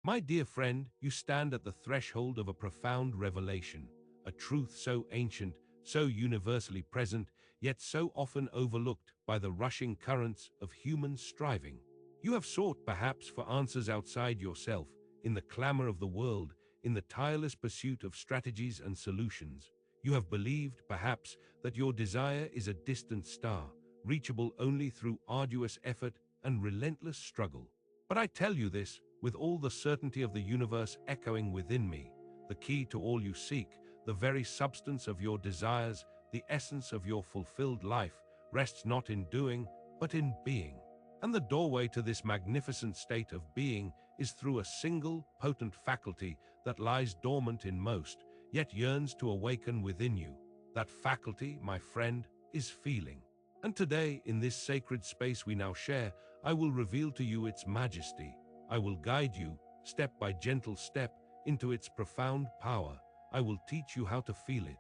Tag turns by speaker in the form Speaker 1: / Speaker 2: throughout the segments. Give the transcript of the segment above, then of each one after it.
Speaker 1: My dear friend, you stand at the threshold of a profound revelation, a truth so ancient, so universally present, yet so often overlooked by the rushing currents of human striving. You have sought, perhaps, for answers outside yourself, in the clamor of the world, in the tireless pursuit of strategies and solutions. You have believed, perhaps, that your desire is a distant star, reachable only through arduous effort and relentless struggle. But I tell you this, with all the certainty of the universe echoing within me, the key to all you seek, the very substance of your desires, the essence of your fulfilled life, rests not in doing, but in being. And the doorway to this magnificent state of being is through a single, potent faculty that lies dormant in most, yet yearns to awaken within you. That faculty, my friend, is feeling. And today, in this sacred space we now share, I will reveal to you its majesty. I will guide you, step by gentle step, into its profound power. I will teach you how to feel it.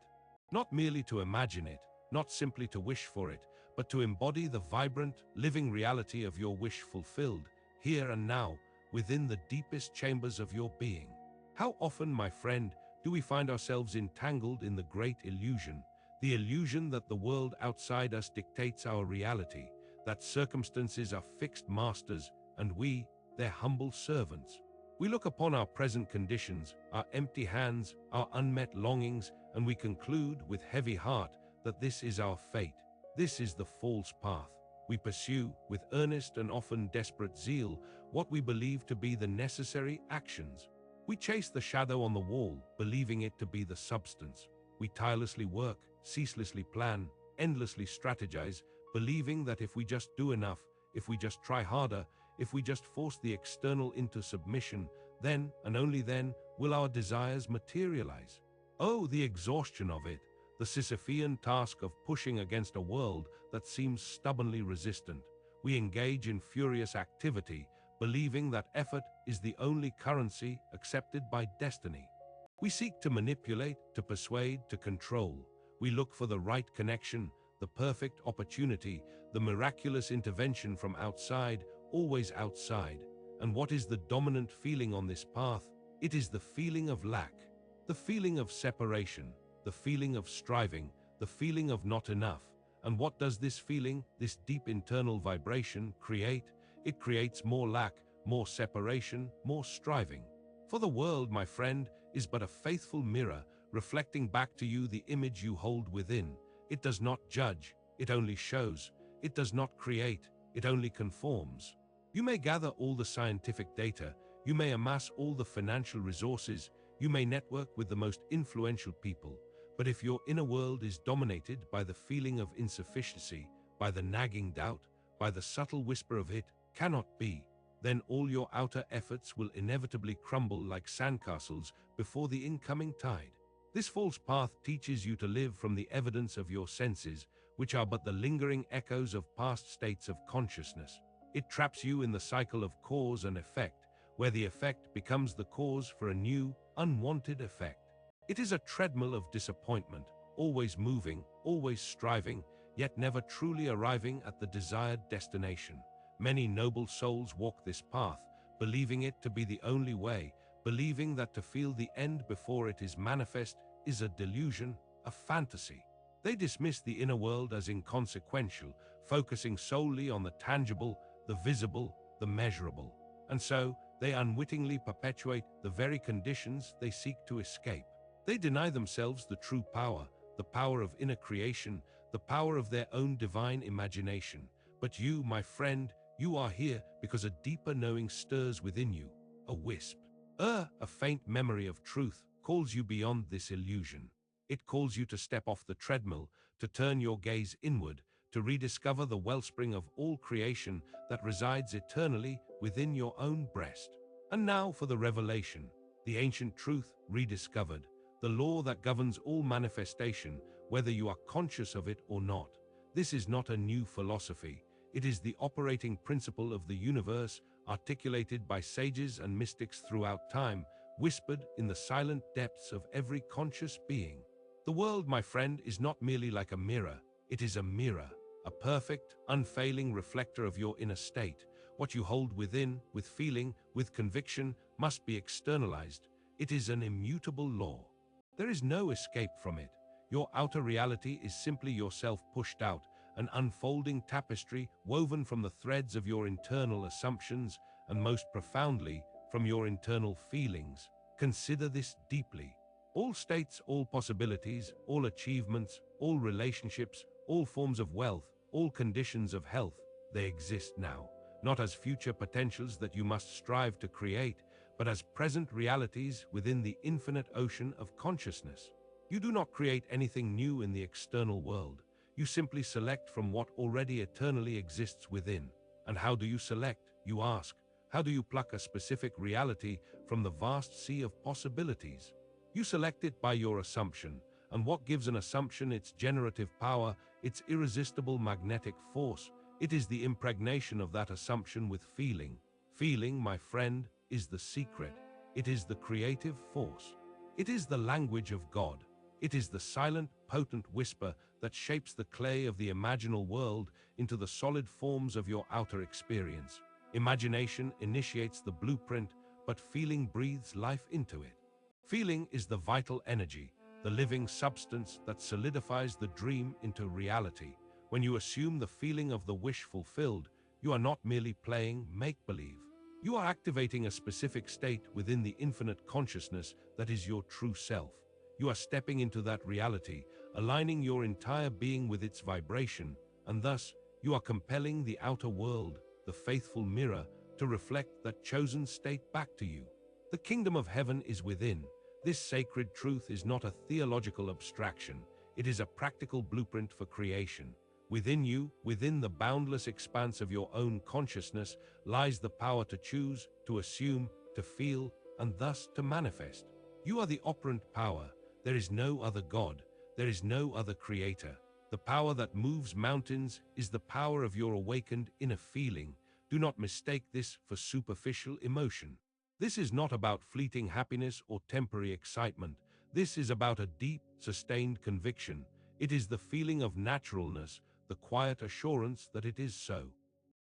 Speaker 1: Not merely to imagine it, not simply to wish for it, but to embody the vibrant, living reality of your wish fulfilled, here and now, within the deepest chambers of your being. How often, my friend, do we find ourselves entangled in the great illusion, the illusion that the world outside us dictates our reality, that circumstances are fixed masters, and we, their humble servants. We look upon our present conditions, our empty hands, our unmet longings, and we conclude with heavy heart that this is our fate. This is the false path. We pursue, with earnest and often desperate zeal, what we believe to be the necessary actions. We chase the shadow on the wall, believing it to be the substance. We tirelessly work, ceaselessly plan, endlessly strategize, believing that if we just do enough, if we just try harder, if we just force the external into submission, then, and only then, will our desires materialize. Oh, the exhaustion of it, the Sisyphean task of pushing against a world that seems stubbornly resistant. We engage in furious activity, believing that effort is the only currency accepted by destiny. We seek to manipulate, to persuade, to control. We look for the right connection, the perfect opportunity, the miraculous intervention from outside, always outside. And what is the dominant feeling on this path? It is the feeling of lack, the feeling of separation, the feeling of striving, the feeling of not enough. And what does this feeling, this deep internal vibration, create? It creates more lack, more separation, more striving. For the world, my friend, is but a faithful mirror, reflecting back to you the image you hold within. It does not judge, it only shows. It does not create, it only conforms. You may gather all the scientific data, you may amass all the financial resources, you may network with the most influential people, but if your inner world is dominated by the feeling of insufficiency, by the nagging doubt, by the subtle whisper of "it cannot be," then all your outer efforts will inevitably crumble like sandcastles before the incoming tide. This false path teaches you to live from the evidence of your senses, which are but the lingering echoes of past states of consciousness. It traps you in the cycle of cause and effect, where the effect becomes the cause for a new, unwanted effect. It is a treadmill of disappointment, always moving, always striving, yet never truly arriving at the desired destination. Many noble souls walk this path, believing it to be the only way, believing that to feel the end before it is manifest is a delusion, a fantasy. They dismiss the inner world as inconsequential, focusing solely on the tangible, the visible, the measurable. And so, they unwittingly perpetuate the very conditions they seek to escape. They deny themselves the true power, the power of inner creation, the power of their own divine imagination. But you, my friend, you are here because a deeper knowing stirs within you, a wisp. A faint memory of truth calls you beyond this illusion. It calls you to step off the treadmill, to turn your gaze inward, to rediscover the wellspring of all creation that resides eternally within your own breast. And now for the revelation, the ancient truth rediscovered, the law that governs all manifestation, whether you are conscious of it or not. This is not a new philosophy. It is the operating principle of the universe, articulated by sages and mystics throughout time, whispered in the silent depths of every conscious being. The world, my friend, is not merely like a mirror. It is a mirror, a perfect, unfailing reflector of your inner state, What you hold within, with feeling, with conviction, must be externalized. It is an immutable law. There is no escape from it. Your outer reality is simply yourself pushed out, an unfolding tapestry woven from the threads of your internal assumptions and most profoundly from your internal feelings. Consider this deeply. All states, all possibilities, all achievements, all relationships, all forms of wealth, all conditions of health, they exist now, not as future potentials that you must strive to create, but as present realities within the infinite ocean of consciousness. You do not create anything new in the external world. You simply select from what already eternally exists within. And how do you select, you ask? How do you pluck a specific reality from the vast sea of possibilities? You select it by your assumption, and what gives an assumption its generative power, its irresistible magnetic force? It is the impregnation of that assumption with feeling. Feeling, my friend, is the secret. It is the creative force. It is the language of God. It is the silent, potent whisper that shapes the clay of the imaginal world into the solid forms of your outer experience. Imagination initiates the blueprint, but feeling breathes life into it. Feeling is the vital energy, the living substance that solidifies the dream into reality. When you assume the feeling of the wish fulfilled, you are not merely playing make-believe. You are activating a specific state within the infinite consciousness that is your true self. You are stepping into that reality, aligning your entire being with its vibration, and thus, you are compelling the outer world, the faithful mirror, to reflect that chosen state back to you. The kingdom of heaven is within. This sacred truth is not a theological abstraction. It is a practical blueprint for creation. Within you, within the boundless expanse of your own consciousness, lies the power to choose, to assume, to feel, and thus to manifest. You are the operant power. There is no other God. There is no other creator. The power that moves mountains is the power of your awakened inner feeling. Do not mistake this for superficial emotion. This is not about fleeting happiness or temporary excitement. This is about a deep, sustained conviction. It is the feeling of naturalness, the quiet assurance that it is so.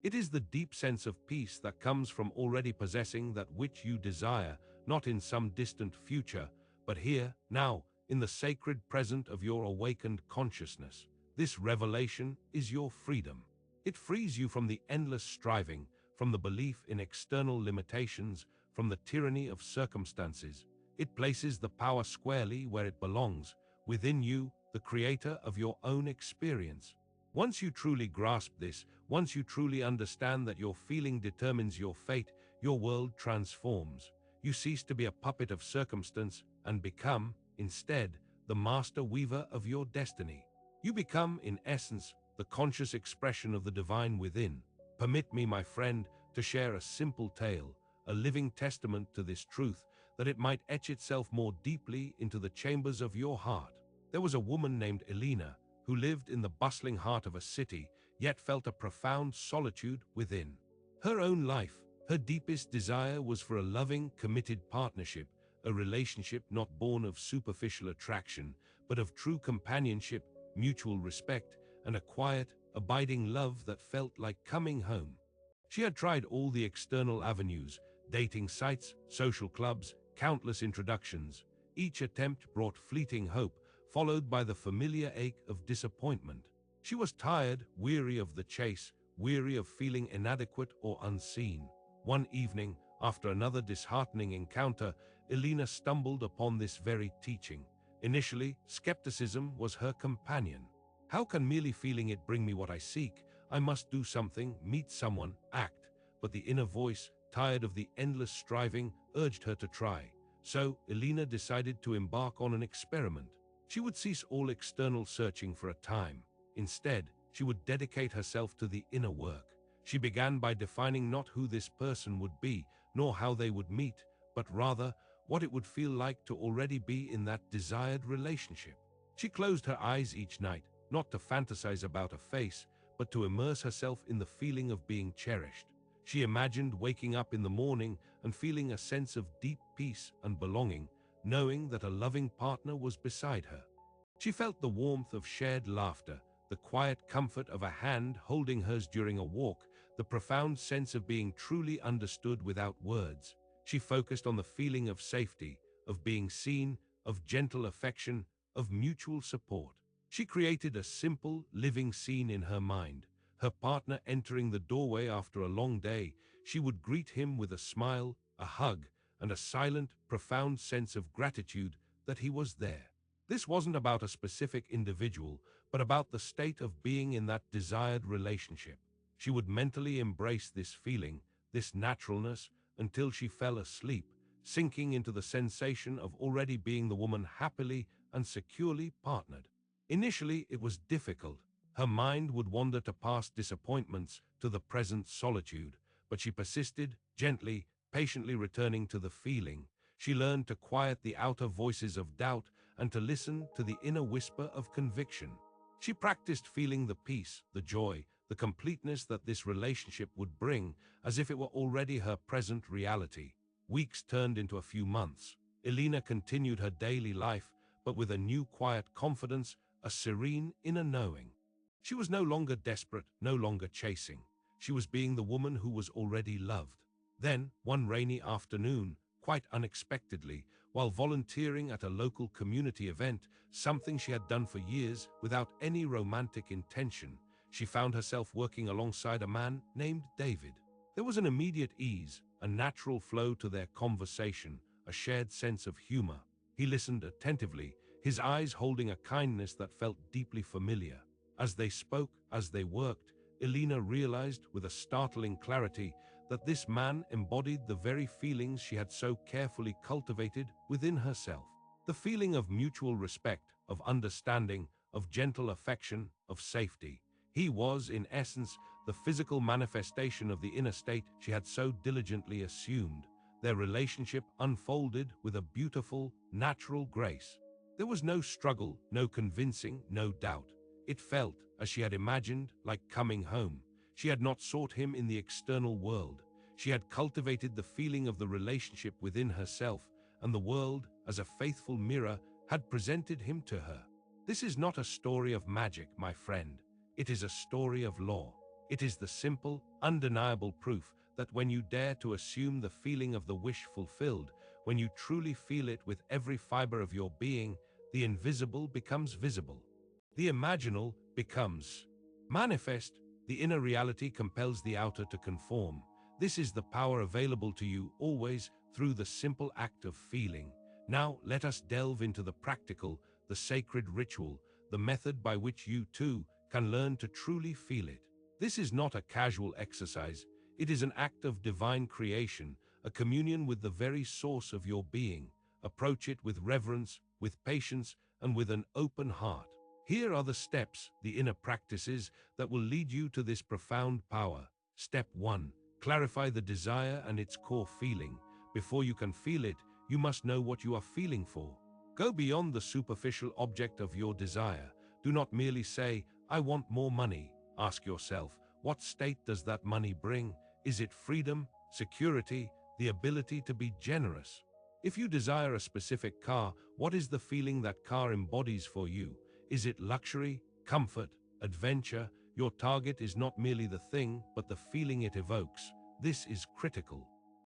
Speaker 1: It is the deep sense of peace that comes from already possessing that which you desire, not in some distant future, but here, now, in the sacred present of your awakened consciousness. This revelation is your freedom. It frees you from the endless striving, from the belief in external limitations, from the tyranny of circumstances. It places the power squarely where it belongs, within you, the creator of your own experience. Once you truly grasp this, once you truly understand that your feeling determines your fate, your world transforms. You cease to be a puppet of circumstance and become, instead, the master weaver of your destiny. You become, in essence, the conscious expression of the divine within. Permit me, my friend, to share a simple tale, a living testament to this truth, that it might etch itself more deeply into the chambers of your heart. There was a woman named Elena, who lived in the bustling heart of a city, yet felt a profound solitude within. Her own life, her deepest desire was for a loving, committed partnership, a relationship not born of superficial attraction, but of true companionship, mutual respect, and a quiet, abiding love that felt like coming home. She had tried all the external avenues, dating sites, social clubs, countless introductions. Each attempt brought fleeting hope, followed by the familiar ache of disappointment. She was tired, weary of the chase, weary of feeling inadequate or unseen. One evening, after another disheartening encounter, Elena stumbled upon this very teaching. Initially, skepticism was her companion. How can merely feeling it bring me what I seek? I must do something, meet someone, act. But the inner voice, tired of the endless striving, urged her to try. So, Elena decided to embark on an experiment. She would cease all external searching for a time. Instead, she would dedicate herself to the inner work. She began by defining not who this person would be, nor how they would meet, but rather what it would feel like to already be in that desired relationship. She closed her eyes each night, not to fantasize about a face, but to immerse herself in the feeling of being cherished. She imagined waking up in the morning and feeling a sense of deep peace and belonging, knowing that a loving partner was beside her. She felt the warmth of shared laughter, the quiet comfort of a hand holding hers during a walk, the profound sense of being truly understood without words. She focused on the feeling of safety, of being seen, of gentle affection, of mutual support. She created a simple, living scene in her mind. Her partner entering the doorway after a long day, she would greet him with a smile, a hug, and a silent, profound sense of gratitude that he was there. This wasn't about a specific individual, but about the state of being in that desired relationship. She would mentally embrace this feeling, this naturalness, until she fell asleep, sinking into the sensation of already being the woman happily and securely partnered. Initially, it was difficult. Her mind would wander to past disappointments, to the present solitude, but she persisted, gently, patiently returning to the feeling. She learned to quiet the outer voices of doubt and to listen to the inner whisper of conviction. She practiced feeling the peace, the joy, the completeness that this relationship would bring, as if it were already her present reality. Weeks turned into a few months. Elena continued her daily life, but with a new quiet confidence, a serene inner knowing. She was no longer desperate, no longer chasing. She was being the woman who was already loved. Then, one rainy afternoon, quite unexpectedly, while volunteering at a local community event, something she had done for years without any romantic intention, she found herself working alongside a man named David. There was an immediate ease, a natural flow to their conversation, a shared sense of humor. He listened attentively, his eyes holding a kindness that felt deeply familiar. As they spoke, as they worked, Elena realized with a startling clarity that this man embodied the very feelings she had so carefully cultivated within herself. The feeling of mutual respect, of understanding, of gentle affection, of safety. He was, in essence, the physical manifestation of the inner state she had so diligently assumed. Their relationship unfolded with a beautiful, natural grace. There was no struggle, no convincing, no doubt. It felt, as she had imagined, like coming home. She had not sought him in the external world. She had cultivated the feeling of the relationship within herself, and the world, as a faithful mirror, had presented him to her. This is not a story of magic, my friend. It is a story of law. It is the simple, undeniable proof that when you dare to assume the feeling of the wish fulfilled, when you truly feel it with every fiber of your being, the invisible becomes visible. The imaginal becomes manifest. The inner reality compels the outer to conform. This is the power available to you always through the simple act of feeling. Now let us delve into the practical, the sacred ritual, the method by which you too can learn to truly feel it. This is not a casual exercise. It is an act of divine creation, a communion with the very source of your being. Approach it with reverence, with patience, and with an open heart. Here are the steps, the inner practices that will lead you to this profound power. Step 1. Clarify the desire and its core feeling. Before you can feel it, you must know what you are feeling for. Go beyond the superficial object of your desire. Do not merely say, "I want more money." Ask yourself, what state does that money bring? Is it freedom, security, the ability to be generous? If you desire a specific car, what is the feeling that car embodies for you? Is it luxury, comfort, adventure? Your target is not merely the thing, but the feeling it evokes. This is critical.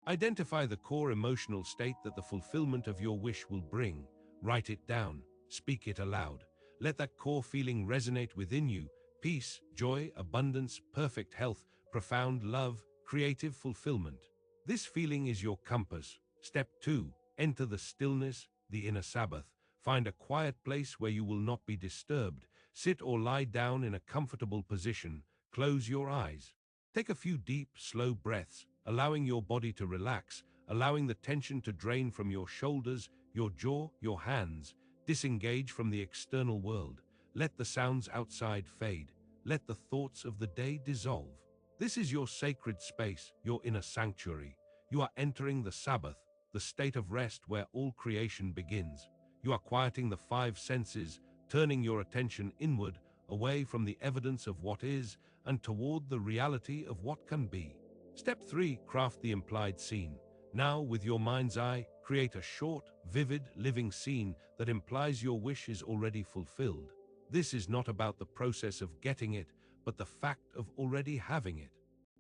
Speaker 1: Identify the core emotional state that the fulfillment of your wish will bring. Write it down. Speak it aloud. Let that core feeling resonate within you. Peace, joy, abundance, perfect health, profound love, creative fulfillment. This feeling is your compass. Step 2. Enter the stillness, the inner Sabbath. Find a quiet place where you will not be disturbed. Sit or lie down in a comfortable position. Close your eyes. Take a few deep, slow breaths, allowing your body to relax, allowing the tension to drain from your shoulders, your jaw, your hands. Disengage from the external world. Let the sounds outside fade. Let the thoughts of the day dissolve. This is your sacred space, your inner sanctuary. You are entering the Sabbath, the state of rest where all creation begins. You are quieting the 5 senses, turning your attention inward, away from the evidence of what is, and toward the reality of what can be. Step 3. Craft the implied scene. Now, with your mind's eye, create a short, vivid, living scene that implies your wish is already fulfilled. This is not about the process of getting it, but the fact of already having it.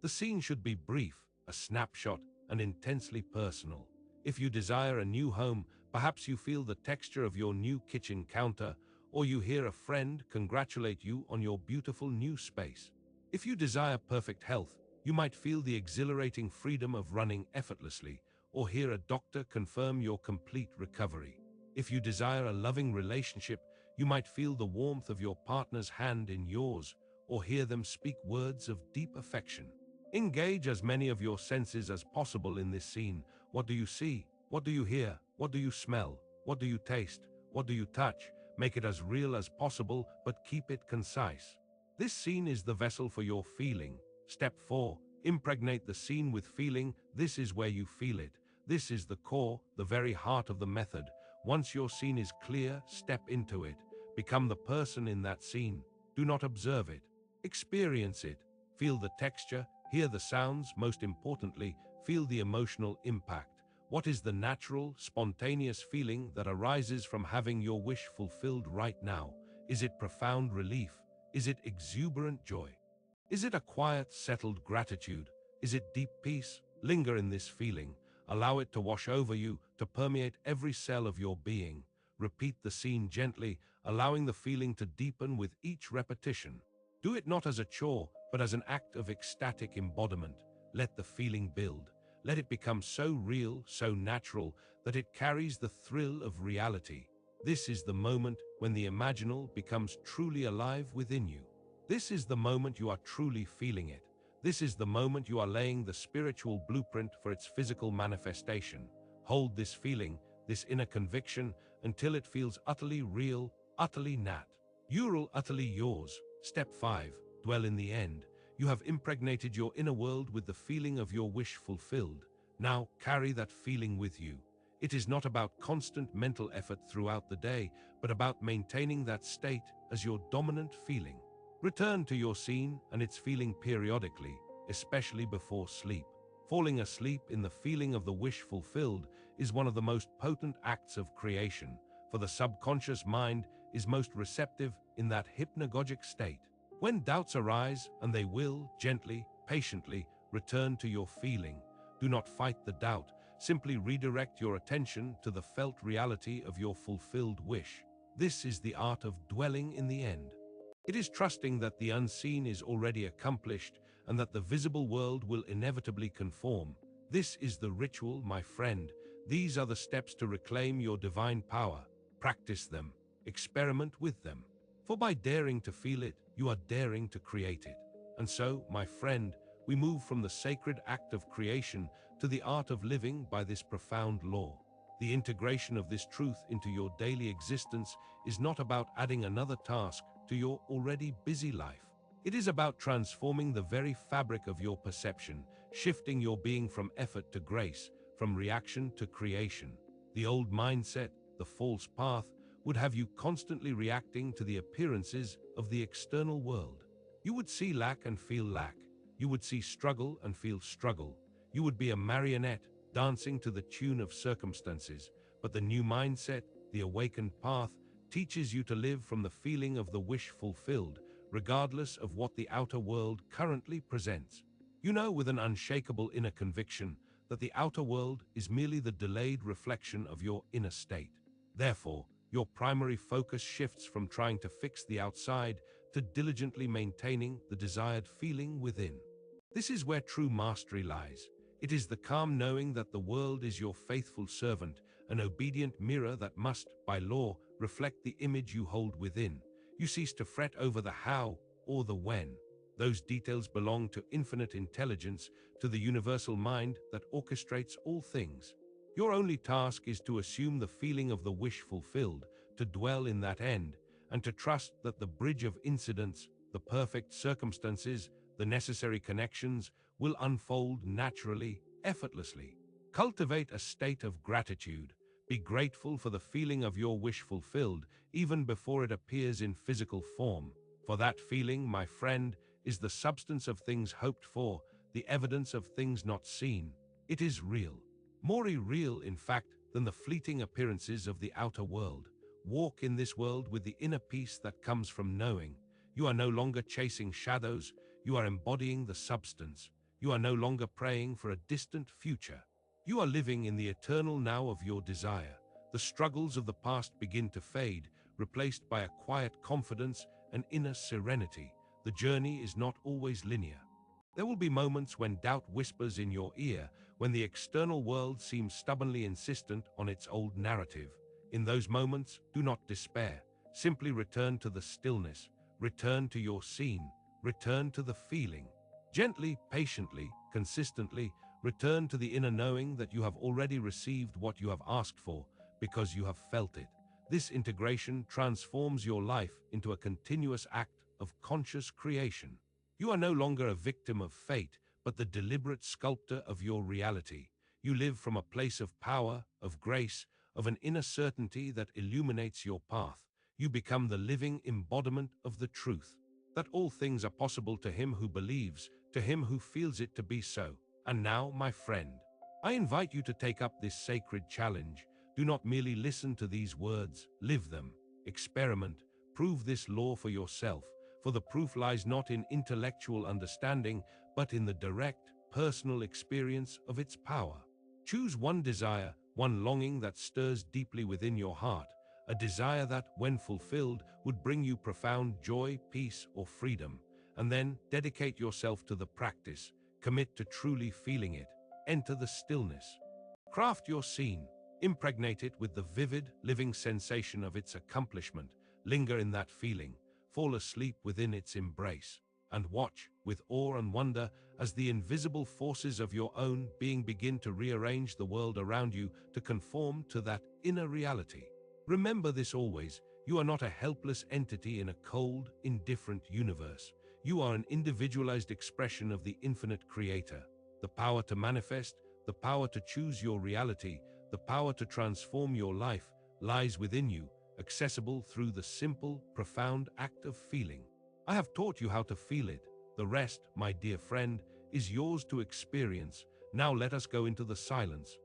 Speaker 1: The scene should be brief, a snapshot, and intensely personal. If you desire a new home, perhaps you feel the texture of your new kitchen counter, or you hear a friend congratulate you on your beautiful new space. If you desire perfect health, you might feel the exhilarating freedom of running effortlessly, or hear a doctor confirm your complete recovery. If you desire a loving relationship, you might feel the warmth of your partner's hand in yours, or hear them speak words of deep affection. Engage as many of your senses as possible in this scene. What do you see? What do you hear? What do you smell? What do you taste? What do you touch? Make it as real as possible, but keep it concise. This scene is the vessel for your feeling. Step 4. Impregnate the scene with feeling. This is where you feel it. This is the core, the very heart of the method. Once your scene is clear, step into it. Become the person in that scene. Do not observe it. Experience it. Feel the texture, hear the sounds, most importantly, feel the emotional impact. What is the natural, spontaneous feeling that arises from having your wish fulfilled right now? Is it profound relief? Is it exuberant joy? Is it a quiet, settled gratitude? Is it deep peace? Linger in this feeling. Allow it to wash over you, to permeate every cell of your being. Repeat the scene gently, allowing the feeling to deepen with each repetition. Do it not as a chore, but as an act of ecstatic embodiment. Let the feeling build. Let it become so real, so natural, that it carries the thrill of reality. This is the moment when the imaginal becomes truly alive within you. This is the moment you are truly feeling it. This is the moment you are laying the spiritual blueprint for its physical manifestation. Hold this feeling, this inner conviction, until it feels utterly real, utterly utterly yours. Step 5. Dwell in the end. You have impregnated your inner world with the feeling of your wish fulfilled. Now carry that feeling with you. It is not about constant mental effort throughout the day, but about maintaining that state as your dominant feeling. Return to your scene and its feeling periodically, especially before sleep. Falling asleep in the feeling of the wish fulfilled is one of the most potent acts of creation, for the subconscious mind is most receptive in that hypnagogic state. When doubts arise, and they will, gently, patiently, return to your feeling. Do not fight the doubt, simply redirect your attention to the felt reality of your fulfilled wish. This is the art of dwelling in the end. It is trusting that the unseen is already accomplished and that the visible world will inevitably conform. This is the ritual, my friend. These are the steps to reclaim your divine power. Practice them. Experiment with them. For by daring to feel it, you are daring to create it. And so, my friend, we move from the sacred act of creation to the art of living by this profound law. The integration of this truth into your daily existence is not about adding another task to your already busy life. It is about transforming the very fabric of your perception, shifting your being from effort to grace, from reaction to creation. The old mindset, the false path, would have you constantly reacting to the appearances of the external world. You would see lack and feel lack. You would see struggle and feel struggle. You would be a marionette, dancing to the tune of circumstances. But the new mindset, the awakened path, teaches you to live from the feeling of the wish fulfilled, regardless of what the outer world currently presents. You know with an unshakable inner conviction that the outer world is merely the delayed reflection of your inner state. Therefore, your primary focus shifts from trying to fix the outside to diligently maintaining the desired feeling within. This is where true mastery lies. It is the calm knowing that the world is your faithful servant, an obedient mirror that must, by law, reflect the image you hold within. You cease to fret over the how or the when. Those details belong to infinite intelligence, to the universal mind that orchestrates all things. Your only task is to assume the feeling of the wish fulfilled, to dwell in that end, and to trust that the bridge of incidents, the perfect circumstances, the necessary connections will unfold naturally, effortlessly. Cultivate a state of gratitude. Be grateful for the feeling of your wish fulfilled, even before it appears in physical form. For that feeling, my friend, is the substance of things hoped for, the evidence of things not seen. It is real. More real, in fact, than the fleeting appearances of the outer world. Walk in this world with the inner peace that comes from knowing. You are no longer chasing shadows, you are embodying the substance. You are no longer praying for a distant future. You are living in the eternal now of your desire. The struggles of the past begin to fade, replaced by a quiet confidence and inner serenity. The journey is not always linear. There will be moments when doubt whispers in your ear, when the external world seems stubbornly insistent on its old narrative. In those moments, do not despair. Simply return to the stillness, return to your scene, return to the feeling. Gently, patiently, consistently, return to the inner knowing that you have already received what you have asked for, because you have felt it. This integration transforms your life into a continuous act of conscious creation. You are no longer a victim of fate, but the deliberate sculptor of your reality. You live from a place of power, of grace, of an inner certainty that illuminates your path. You become the living embodiment of the truth, that all things are possible to him who believes, to him who feels it to be so. And now, my friend, I invite you to take up this sacred challenge. Do not merely listen to these words, live them, experiment, prove this law for yourself, for the proof lies not in intellectual understanding, but in the direct, personal experience of its power. Choose one desire, one longing that stirs deeply within your heart, a desire that, when fulfilled, would bring you profound joy, peace, or freedom, and then dedicate yourself to the practice. Commit to truly feeling it. Enter the stillness. Craft your scene. Impregnate it with the vivid, living sensation of its accomplishment. Linger in that feeling. Fall asleep within its embrace. And watch, with awe and wonder, as the invisible forces of your own being begin to rearrange the world around you to conform to that inner reality. Remember this always. You are not a helpless entity in a cold, indifferent universe. You are an individualized expression of the infinite creator. The power to manifest, the power to choose your reality, the power to transform your life lies within you, accessible through the simple, profound act of feeling. I have taught you how to feel it. The rest, my dear friend, is yours to experience. Now let us go into the silence,